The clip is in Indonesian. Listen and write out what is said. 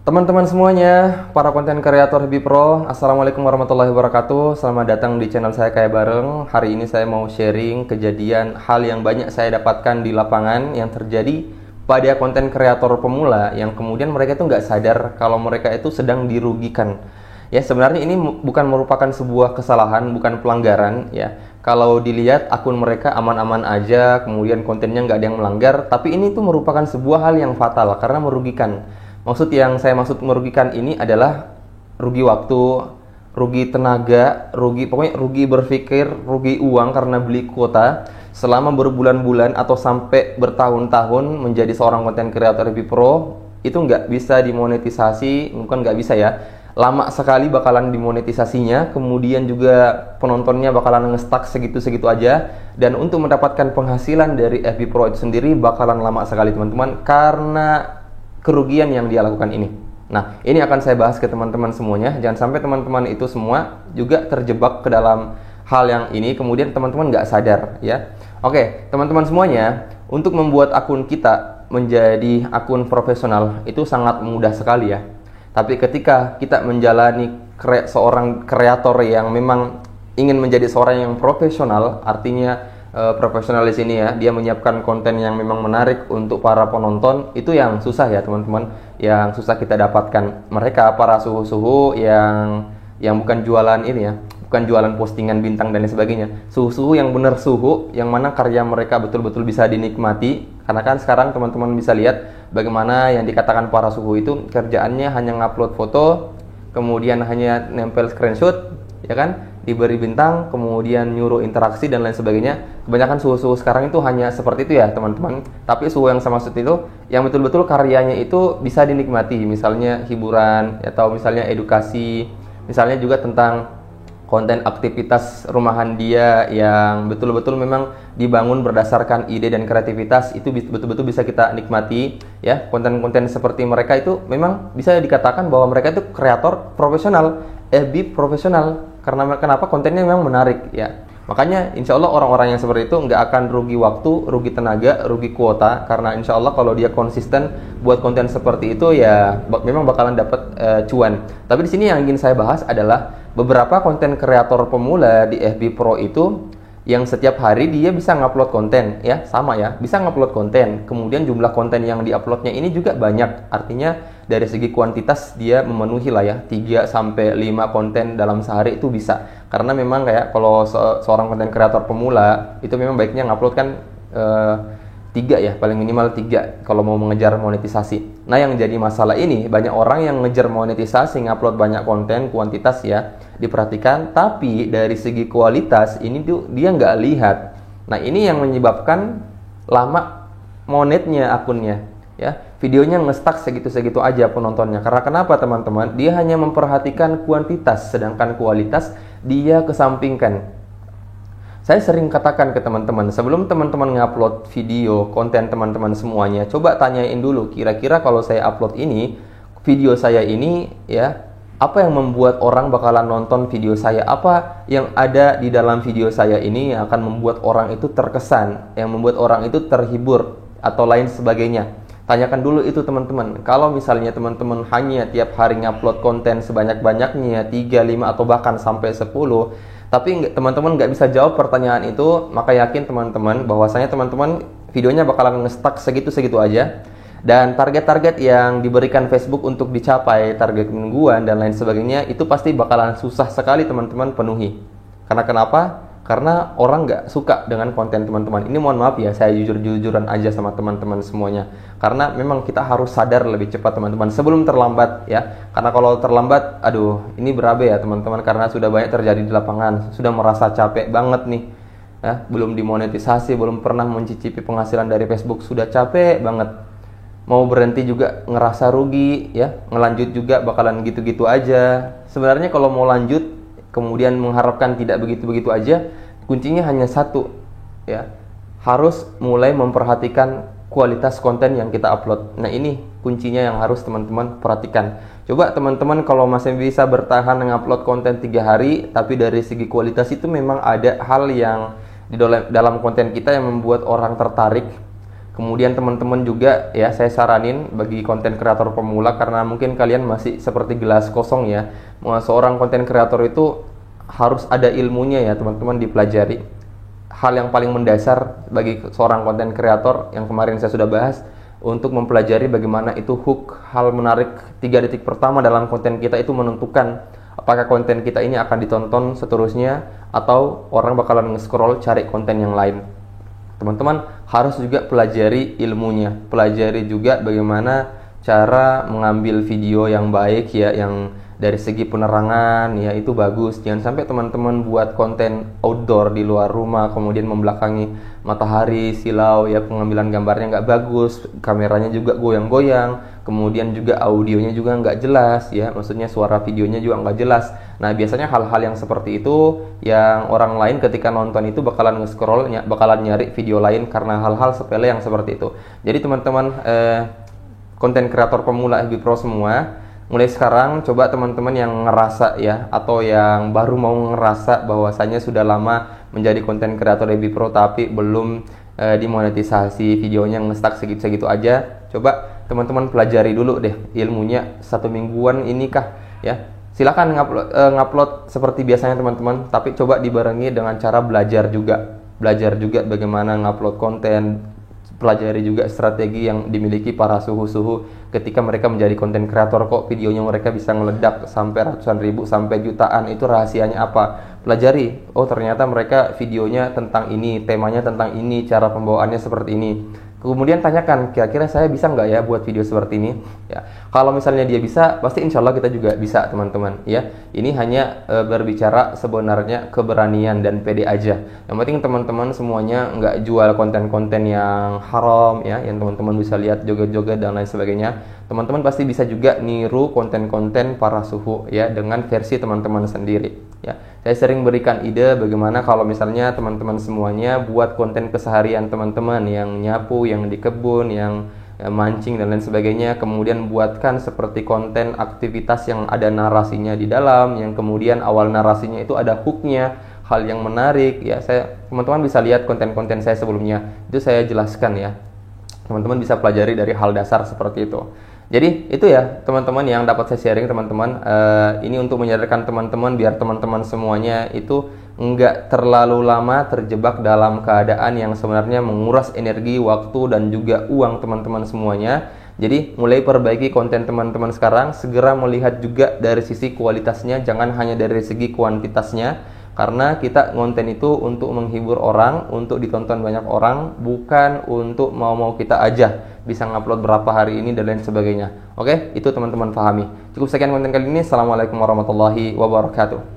Teman-teman semuanya, para konten kreator Happy Pro, Assalamualaikum warahmatullahi wabarakatuh. Selamat datang di channel saya Kayak Bareng. Hari ini saya mau sharing kejadian hal yang banyak saya dapatkan di lapangan yang terjadi pada konten kreator pemula yang kemudian mereka itu nggak sadar kalau mereka itu sedang dirugikan. Ya, sebenarnya ini bukan merupakan sebuah kesalahan, bukan pelanggaran ya. Kalau dilihat akun mereka aman-aman aja, kemudian kontennya nggak ada yang melanggar, tapi ini tuh merupakan sebuah hal yang fatal karena merugikan. Maksud merugikan ini adalah rugi waktu, rugi tenaga, pokoknya rugi berpikir, rugi uang karena beli kuota selama berbulan-bulan atau sampai bertahun-tahun menjadi seorang konten kreator Happy Pro. Itu nggak bisa dimonetisasi, bukan nggak bisa ya, lama sekali bakalan dimonetisasinya, kemudian juga penontonnya bakalan nge-stuck segitu-segitu aja, dan untuk mendapatkan penghasilan dari FB Pro itu sendiri bakalan lama sekali teman-teman karena kerugian yang dia lakukan ini. Nah, ini akan saya bahas ke teman-teman semuanya. Jangan sampai teman-teman itu semua juga terjebak ke dalam hal yang ini, kemudian teman-teman nggak sadar ya. Oke, teman-teman semuanya, untuk membuat akun kita menjadi akun profesional itu sangat mudah sekali ya. Tapi ketika kita menjalani seorang kreator yang memang ingin menjadi seorang yang profesional, artinya profesional di sini ya, dia menyiapkan konten yang memang menarik untuk para penonton, itu yang susah ya teman-teman, yang susah kita dapatkan. Mereka para suhu-suhu yang bukan jualan ini ya, bukan jualan postingan bintang dan lain sebagainya. Suhu-suhu yang benar suhu, yang mana karya mereka betul-betul bisa dinikmati. Karena kan sekarang teman-teman bisa lihat bagaimana yang dikatakan para suhu itu kerjaannya hanya ngupload foto, kemudian hanya nempel screenshot, ya kan, diberi bintang, kemudian nyuruh interaksi dan lain sebagainya. Kebanyakan suhu-suhu sekarang itu hanya seperti itu ya teman-teman. Tapi suhu yang saya maksud itu yang betul-betul karyanya itu bisa dinikmati, misalnya hiburan atau misalnya edukasi, misalnya juga tentang konten aktivitas rumahan dia yang betul-betul memang dibangun berdasarkan ide dan kreativitas, itu betul-betul bisa kita nikmati ya. Konten-konten seperti mereka itu memang bisa dikatakan bahwa mereka itu kreator profesional, FB profesional. Karena kenapa? Kontennya memang menarik ya. Makanya insya Allah orang-orang yang seperti itu nggak akan rugi waktu, rugi tenaga, rugi kuota. Karena insya Allah kalau dia konsisten buat konten seperti itu ya memang bakalan dapat cuan. Tapi di sini yang ingin saya bahas adalah beberapa konten kreator pemula di FB Pro itu yang setiap hari dia bisa ngupload konten ya, sama ya, bisa ngupload konten. Kemudian jumlah konten yang diuploadnya ini juga banyak. Artinya dari segi kuantitas dia memenuhi lah ya, 3 sampai 5 konten dalam sehari itu bisa. Karena memang kayak kalau seorang konten kreator pemula itu memang baiknya ngupload kan 3 ya, paling minimal 3 kalau mau mengejar monetisasi. Nah, yang jadi masalah ini banyak orang yang ngejar monetisasi, ngupload banyak konten, kuantitas ya diperhatikan, tapi dari segi kualitas ini tuh dia nggak lihat. Nah, ini yang menyebabkan lama monetnya akunnya ya, videonya nge-stuck segitu-segitu aja penontonnya. Karena kenapa teman-teman? Dia hanya memperhatikan kuantitas, sedangkan kualitas dia kesampingkan. Saya sering katakan ke teman-teman, sebelum teman-teman ngupload video, konten teman-teman semuanya, coba tanyain dulu, kira-kira kalau saya upload ini, video saya ini, ya, apa yang membuat orang bakalan nonton video saya? Apa yang ada di dalam video saya ini yang akan membuat orang itu terkesan, yang membuat orang itu terhibur, atau lain sebagainya? Tanyakan dulu itu teman-teman. Kalau misalnya teman-teman hanya tiap hari ngupload konten sebanyak-banyaknya, 3, 5, atau bahkan sampai 10, tapi teman-teman nggak bisa jawab pertanyaan itu, maka yakin teman-teman bahwasanya teman-teman videonya bakalan nge-stuck segitu-segitu aja. Dan target-target yang diberikan Facebook untuk dicapai, target mingguan dan lain sebagainya, itu pasti bakalan susah sekali teman-teman penuhi. Karena kenapa? Karena orang nggak suka dengan konten teman-teman. Ini mohon maaf ya, saya jujur-jujuran aja sama teman-teman semuanya. Karena memang kita harus sadar lebih cepat teman-teman, sebelum terlambat ya. Karena kalau terlambat, aduh, ini berabe ya teman-teman, karena sudah banyak terjadi di lapangan. Sudah merasa capek banget nih ya, belum dimonetisasi, belum pernah mencicipi penghasilan dari Facebook, sudah capek banget. Mau berhenti juga ngerasa rugi ya, ngelanjut juga bakalan gitu-gitu aja. Sebenarnya kalau mau lanjut kemudian mengharapkan tidak begitu-begitu aja, kuncinya hanya satu ya, harus mulai memperhatikan kualitas konten yang kita upload. Nah, ini kuncinya yang harus teman-teman perhatikan. Coba teman-teman kalau masih bisa bertahan mengupload konten 3 hari, tapi dari segi kualitas itu memang ada hal yang di dalam konten kita yang membuat orang tertarik, Kemudian teman-teman juga ya, saya saranin bagi konten kreator pemula, karena mungkin kalian masih seperti gelas kosong ya. Seorang konten kreator itu harus ada ilmunya ya teman-teman, dipelajari. Hal yang paling mendasar bagi seorang konten kreator yang kemarin saya sudah bahas, untuk mempelajari bagaimana itu hook, hal menarik 3 detik pertama dalam konten kita itu menentukan apakah konten kita ini akan ditonton seterusnya atau orang bakalan nge-scroll cari konten yang lain. Teman-teman harus juga pelajari ilmunya, pelajari juga bagaimana cara mengambil video yang baik ya, yang dari segi penerangan ya itu bagus. Jangan sampai teman-teman buat konten outdoor di luar rumah kemudian membelakangi matahari, silau ya, pengambilan gambarnya nggak bagus, kameranya juga goyang-goyang, kemudian juga audionya juga nggak jelas ya, maksudnya suara videonya juga nggak jelas. Nah biasanya hal-hal yang seperti itu yang orang lain ketika nonton itu bakalan nge-scroll, bakalan nyari video lain karena hal-hal sepele yang seperti itu. Jadi teman-teman konten kreator pemula FB Pro semua, mulai sekarang coba teman-teman yang ngerasa ya, atau yang baru mau ngerasa bahwasanya sudah lama menjadi konten kreator FB Pro tapi belum dimonetisasi, videonya nge-stuck segitu-segitu aja, coba teman-teman pelajari dulu deh ilmunya 1 mingguan ini kah ya. Silakan ngupload seperti biasanya teman-teman, tapi coba dibarengi dengan cara belajar juga bagaimana ngupload konten, pelajari juga strategi yang dimiliki para suhu-suhu ketika mereka menjadi konten kreator. Kok videonya mereka bisa ngeledak sampai ratusan ribu sampai jutaan, itu rahasianya apa? Pelajari. Oh ternyata mereka videonya tentang ini, temanya tentang ini, cara pembawaannya seperti ini. Kemudian tanyakan, kira-kira saya bisa nggak ya buat video seperti ini ya. Kalau misalnya dia bisa, pasti insya Allah kita juga bisa teman-teman ya. Ini hanya berbicara sebenarnya keberanian dan pede aja. Yang penting teman-teman semuanya nggak jual konten-konten yang haram ya, yang teman-teman bisa lihat joget-joget dan lain sebagainya. Teman-teman pasti bisa juga niru konten-konten para suhu ya, dengan versi teman-teman sendiri ya. Saya sering berikan ide bagaimana kalau misalnya teman-teman semuanya buat konten keseharian teman-teman, yang nyapu, yang di kebun, yang mancing dan lain sebagainya, kemudian buatkan seperti konten aktivitas yang ada narasinya di dalam, yang kemudian awal narasinya itu ada hooknya, hal yang menarik ya. Teman-teman bisa lihat konten-konten saya sebelumnya, itu saya jelaskan ya. Teman-teman bisa pelajari dari hal dasar seperti itu. Jadi itu ya teman-teman yang dapat saya sharing teman-teman. Ini untuk menyadarkan teman-teman biar teman-teman semuanya itu nggak terlalu lama terjebak dalam keadaan yang sebenarnya menguras energi, waktu, dan juga uang teman-teman semuanya. Jadi mulai perbaiki konten teman-teman sekarang, segera melihat juga dari sisi kualitasnya, jangan hanya dari segi kuantitasnya. Karena kita konten itu untuk menghibur orang, untuk ditonton banyak orang, bukan untuk mau-mau kita aja bisa ngupload berapa hari ini dan lain sebagainya. Oke, itu teman-teman pahami. Cukup sekian konten kali ini. Assalamualaikum warahmatullahi wabarakatuh.